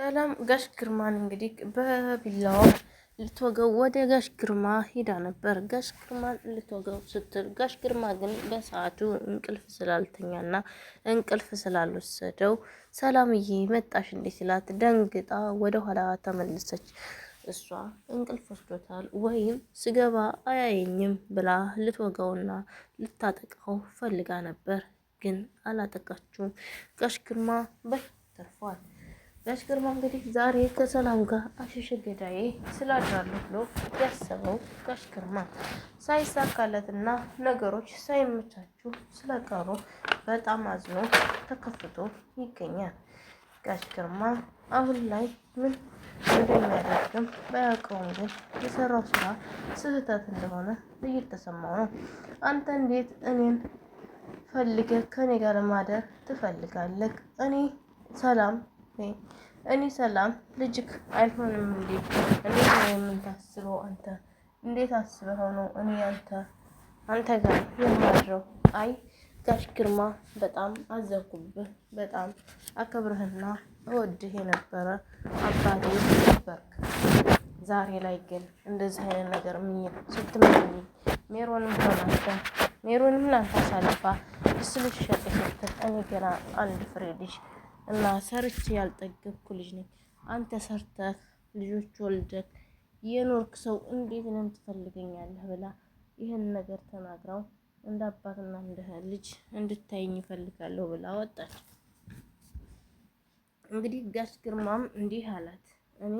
ሰላም ጋሽ ግርማን እንግዲህ በቢላዋ ልትወገው ወደ ጋሽ ግርማ ሄዳ ነበር። ጋሽ ግርማን ልትወገው ስትል ጋሽ ግርማ ግን በሰዓቱ እንቅልፍ ስላልተኛና እንቅልፍ ስላልወሰደው ሰላምዬ መጣሽ እንዴ ሲላት ደንግጣ ወደ ኋላ ተመለሰች። እሷ እንቅልፍ ወስዶታል ወይም ስገባ አያየኝም ብላ ልትወጋውና ልታጠቃው ፈልጋ ነበር፣ ግን አላጠቃችውም። ጋሽ ግርማ ተርፏል። ጋሽ ግርማ እንግዲህ ዛሬ ከሰላም ጋር አሸሸ ገዳዬ ስላድራለሁ ብሎ ያሰበው ጋሽ ግርማ ሳይሳካለትና ነገሮች ሳይመቻቹ ስለቀሩ በጣም አዝኖ ተከፍቶ ይገኛል። ጋሽ ግርማ አሁን ላይ ምን እንደሚያደርግም ባያውቀውም ግን የሰራው ስራ ስህተት እንደሆነ እየተሰማው ነው። አንተ እንዴት እኔን ፈልገህ ከኔ ጋር ማደር ትፈልጋለህ? እኔ ሰላም ልጅክ አይሆንም እንዴ? እንዴት ነው የምታስበው? አንተ እንዴት አስበኸው ነው እኔ አንተ ጋር የማድረው? አይ ጋሽ ግርማ በጣም አዘንኩብህ፣ በጣም አከብርህና እወድህ የነበረ አባቴ ነበርክ። ዛሬ ላይ ግን እንደዚህ አይነት ነገር ስትመኝ ሜሮንም ላንተ አሳልፋ ልትሸጥ ስትል እኔ ገና አንድ ፍሬ ልጅ እና ሰርቼ ያልጠገብኩ ልጅ ነኝ። አንተ ሰርተህ ልጆች ወልደህ የኖርክ ሰው እንዴት ነው ትፈልገኛለህ? ብላ ይህን ነገር ተናግራው እንደ አባትና እንደ ልጅ እንድታይኝ ይፈልጋለሁ ብላ ወጣች። እንግዲህ ጋሽ ግርማም እንዲህ አላት፣ እኔ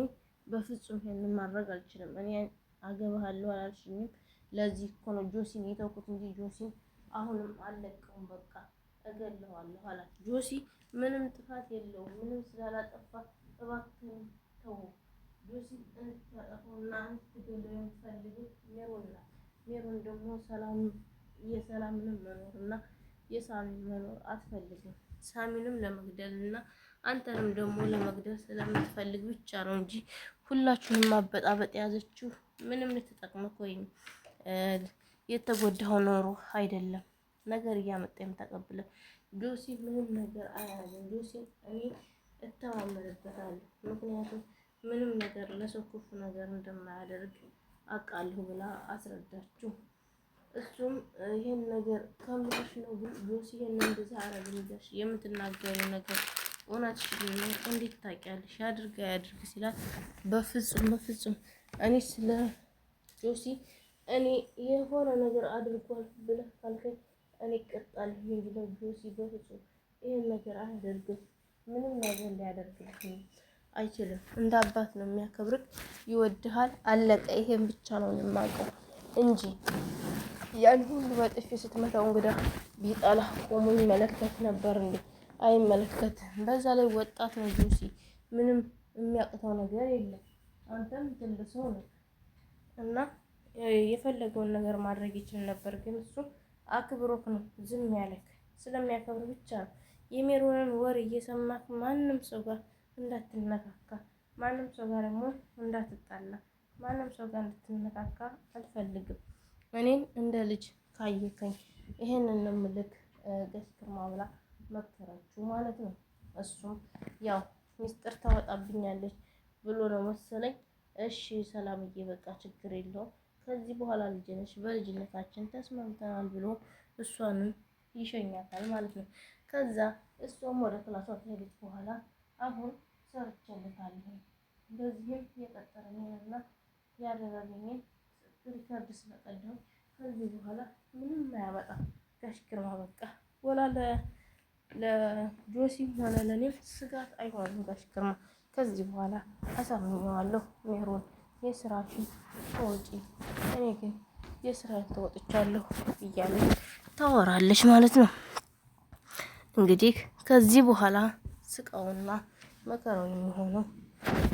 በፍጹም ይሄንን ማድረግ አልችልም። እኔ አገባሃለሁ አላልሽኝም? ለዚህ እኮ ነው ጆሲን የተውኩት እንጂ ጆሲን አሁንም አልለቀውም፣ በቃ እገለዋለሁ አላት። ጆሲ ምንም ጥፋት የለውም፣ ምንም ስላላጠፋ እባክህን ተው። ጆሲ እንድታጠፋውና እንድትገለው የምትፈልጉት ሜሮን ናት። ሜሮን ደግሞ የሰላምንም መኖርና የሳሚን መኖር አትፈልግም። ሳሚንም ለመግደልና አንተንም ደግሞ ለመግደል ስለምትፈልግ ብቻ ነው እንጂ ሁላችሁንም ማበጣበጥ የያዘችው ምንም ልትጠቅምክ ወይም የተጎዳው ኖሮ አይደለም። ነገር እያመጣ የምታቀብለው ጆሲ ምንም ነገር አያደርግም። ጆሲ እኔ እተማመንበታለሁ፣ ምክንያቱም ምንም ነገር ለሰው ክፉ ነገር እንደማያደርግ አውቃለሁ ብላ አስረዳችው። እሱም ይሄን ነገር ከምርሽ ነው ግን ጆሲ ይሄን እንደዛ አረግልሽ የምትናገሪው ነገር እውነትሽን ነው እንዴት ታውቂያለሽ? ያድርግ ሲላት በፍጹም እኔ ስለ ጆሲ እኔ የሆነ ነገር አድርጓል ብለህ ካልከኝ እኔ እቀጣለሁ እንጂ ጆሲ በፍጹም ይሄን ነገር አያደርግም። ምንም ነገር ሊያደርግልህ አይችልም። እንደ አባት ነው የሚያከብርህ፣ ይወድሃል፣ አለቀ። ይሄን ብቻ ነው የማውቀው እንጂ ያን ሁሉ በጥፊ ስትመታው እንግዳ ቢጠላህ ቆሞ ይመለከት ነበር እንዴ? አይመለከትም። በዛ ላይ ወጣት ነው ጆሲ፣ ምንም የሚያቅተው ነገር የለም። አንተም ትልቅ ሰው ነው እና የፈለገውን ነገር ማድረግ ይችል ነበር፣ ግን እሱ አክብሮክ ነው ዝም ያለክ። ስለሚያከብር ብቻ ነው። የሜሮንን ወሬ እየሰማክ ማንም ሰው ጋር እንዳትነካካ፣ ማንም ሰው ጋር ደግሞ እንዳትጣላ፣ ማንም ሰው ጋር እንድትነካካ አልፈልግም። እኔን እንደ ልጅ ካየከኝ ይሄንን ነው የምልክ ጋሽ ግርማ ብላ መከራችሁ ማለት ነው። እሱም ያው ሚስጥር ታወጣብኛለች ብሎ ነው መሰለኝ። እሺ ሰላምዬ በቃ ችግር የለውም ከዚህ በኋላ ልጅ ነሽ፣ በልጅነታችን ተስማምተናል ብሎ እሷንም ይሸኛታል ማለት ነው። ከዛ እሷም ወደ ክላሷ ከሄደች በኋላ አሁን ሰርቼለታለሁ፣ በዚህም የቀጠረኝንና ያደረገኝን ሪከርድ ስለቀደው ከዚህ በኋላ ምንም አያመጣም። ጋሽ ግርማ በቃ ወላ ለጆሲም ሆነ ለኔም ስጋት አይሆንም። ጋሽ ግርማ ከዚህ በኋላ አሳምኘዋለሁ። ሜሮን የስራሽን ተወጪ፣ እኔ ግን የስራዬን ተወጥቻለሁ እያለች ታወራለች ማለት ነው። እንግዲህ ከዚህ በኋላ ስቃውና መከራው የሚሆነው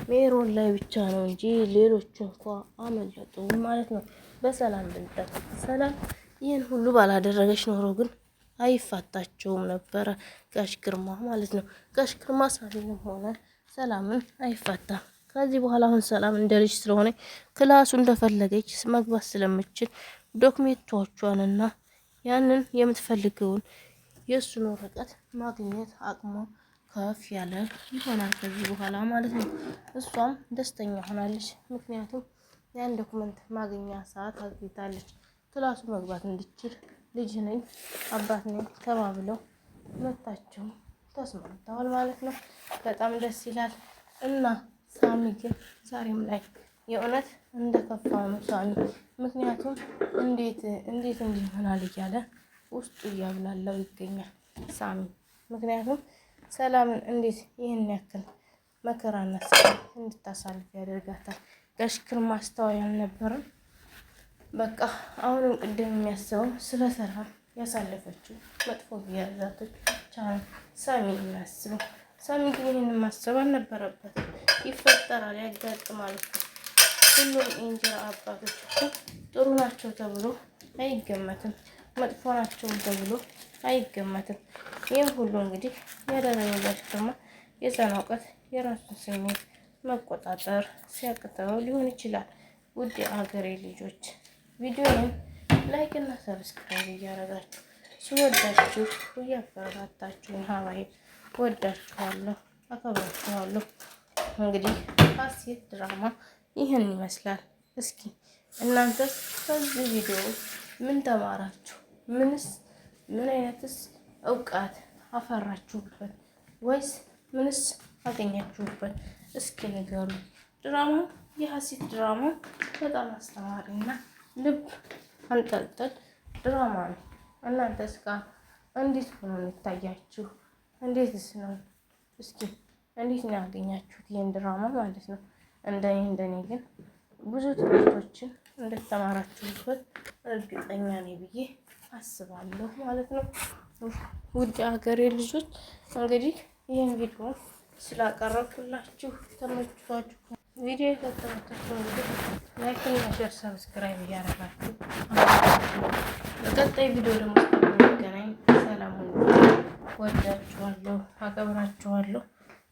ሜሮን ላይ ብቻ ነው እንጂ ሌሎቹ እንኳ አመለጡ ማለት ነው። በሰላም ብንጠር ሰላም ይህን ሁሉ ባላደረገች ኖሮ ግን አይፋታቸውም ነበረ ጋሽ ግርማ ማለት ነው። ጋሽ ግርማ ሳሚንም ሆነ ሰላምን አይፋታም። ከዚህ በኋላ አሁን ሰላም እንደ ልጅ ስለሆነ ክላሱ እንደፈለገች መግባት ስለምችል ዶክሜንቶቿንና ያንን የምትፈልገውን የእሱን ወረቀት ማግኘት አቅሟ ከፍ ያለ ይሆናል ከዚህ በኋላ ማለት ነው። እሷም ደስተኛ ሆናለች። ምክንያቱም ያን ዶክመንት ማግኛ ሰዓት አግኝታለች። ክላሱ መግባት እንድችል ልጅ ነኝ አባት ነኝ ተባብለው ሁለታቸውም ተስማምተዋል ማለት ነው። በጣም ደስ ይላል። እና ሳሚ ግን ዛሬም ላይ የእውነት እንደከፋው ነው ሳሚ። ምክንያቱም እንዴት እንዲህ ይሆናል እያለ ውስጡ እያብላለው ይገኛል ሳሚ። ምክንያቱም ሰላምን እንዴት ይህን ያክል መከራና ስቃይ እንድታሳልፍ ያደርጋታል? ጋሽ ግርማ አስተዋይ አልነበረም? በቃ አሁንም ቅድም የሚያስበው ስለ ሰላም ያሳለፈችው መጥፎ ጊዜያቶች ብቻ ነው ሳሚ የሚያስበው። ሳሚ ግን ይህንን ማሰብ አልነበረበትም። ይፈጠራል፣ ያጋጥማል እኮ ሁሉም የእንጀራ አባቶች እኮ ጥሩ ናቸው ተብሎ አይገመትም፣ መጥፎ ናቸው ተብሎ አይገመትም። ይህም ሁሉ እንግዲህ ያደረገው ጋሽ ግርማ የዛን እውቀት የራሱን ስሜት መቆጣጠር ሲያቅተው ሊሆን ይችላል። ውድ አገሬ ልጆች ቪዲዮውን ላይክ እና ሰብስክራይብ እያደረጋችሁ ስወዳችሁ እያበረታታችሁ ሀባይ ወዳችኋለሁ፣ አከብራችኋለሁ። እንግዲህ ሀሴት ድራማ ይህን ይመስላል። እስኪ እናንተስ ከዚህ ቪዲዮ ምን ተማራችሁ? ምን አይነትስ እውቀት አፈራችሁበት? ወይስ ምንስ አገኛችሁበት? እስኪ ንገሩ። ድራማው የሀሴት ድራማ በጣም አስተማሪና ልብ አንጠልጥል ድራማ ነው። እናንተስ ጋር እንዴት ሆኖ ይታያችሁ? እንዴትስ ነው? እስኪ እንዴት ነው ያገኛችሁት ይህን ድራማ ማለት ነው? እንደኔ ግን ብዙ ትምህርቶችን እንደተማራችሁበት እርግጠኛ ነኝ ብዬ አስባለሁ ማለት ነው። ውድ ሀገሬ ልጆች እንግዲህ ይህን ቪዲዮ ስላቀረብኩላችሁ ተመችቷችሁ ቪዲዮ የተመቻችሁ እንግዲህ ላይክ እና ሼር ሰብስክራይብ እያደረጋችሁ በቀጣይ ቪዲዮ ደግሞ እስከምንገናኝ ሰላም ሁኑ። ወዳችኋለሁ፣ አከብራችኋለሁ።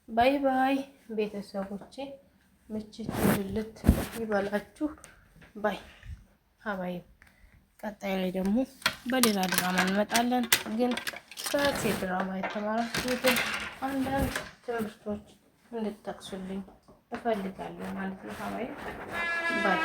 ባይ ባይ ቤተሰቦቼ። ምችት ልልት ይበላችሁ። ባይ ሀባይ። ቀጣይ ላይ ደግሞ በሌላ ድራማ እንመጣለን። ግን ከሀሴት ድራማ የተማራችሁትን አንዳንድ ትምህርቶች እንድትጠቅሱልኝ እፈልጋለሁ ማለት ነው ሀባይ። ባይ